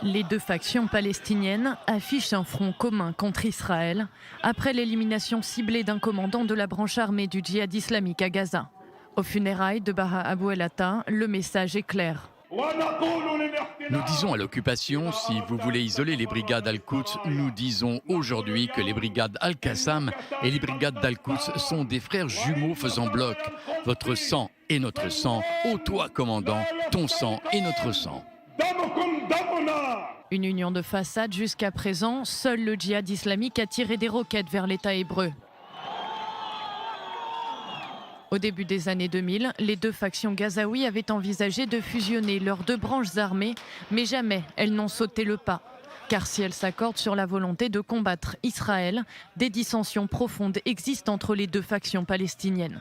Les deux factions palestiniennes affichent un front commun contre Israël après l'élimination ciblée d'un commandant de la branche armée du djihad islamique à Gaza. Aux funérailles de Baha Abu el-Atta, le message est clair. Nous disons à l'occupation, si vous voulez isoler les brigades Al-Quds, nous disons aujourd'hui que les brigades Al-Qassam et les brigades d'Al-Quds sont des frères jumeaux faisant bloc. Votre sang est notre sang. Ô toi, commandant, ton sang est notre sang. Une union de façade jusqu'à présent, seul le djihad islamique a tiré des roquettes vers l'État hébreu. Au début des années 2000, les deux factions gazaouis avaient envisagé de fusionner leurs deux branches armées, mais jamais elles n'ont sauté le pas. Car si elles s'accordent sur la volonté de combattre Israël, des dissensions profondes existent entre les deux factions palestiniennes.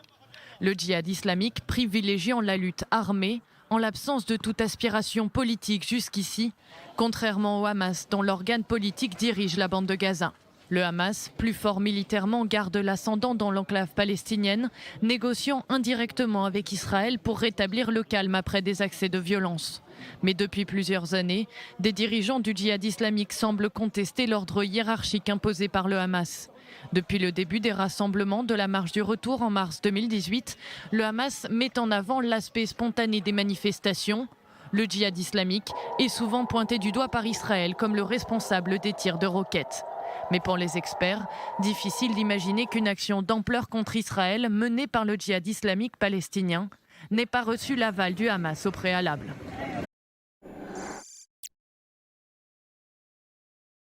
Le djihad islamique privilégiant la lutte armée, en l'absence de toute aspiration politique jusqu'ici, contrairement au Hamas dont l'organe politique dirige la bande de Gaza. Le Hamas, plus fort militairement, garde l'ascendant dans l'enclave palestinienne, négociant indirectement avec Israël pour rétablir le calme après des accès de violence. Mais depuis plusieurs années, des dirigeants du djihad islamique semblent contester l'ordre hiérarchique imposé par le Hamas. Depuis le début des rassemblements de la marche du retour en mars 2018, le Hamas met en avant l'aspect spontané des manifestations. Le djihad islamique est souvent pointé du doigt par Israël comme le responsable des tirs de roquettes. Mais pour les experts, difficile d'imaginer qu'une action d'ampleur contre Israël menée par le djihad islamique palestinien n'ait pas reçu l'aval du Hamas au préalable.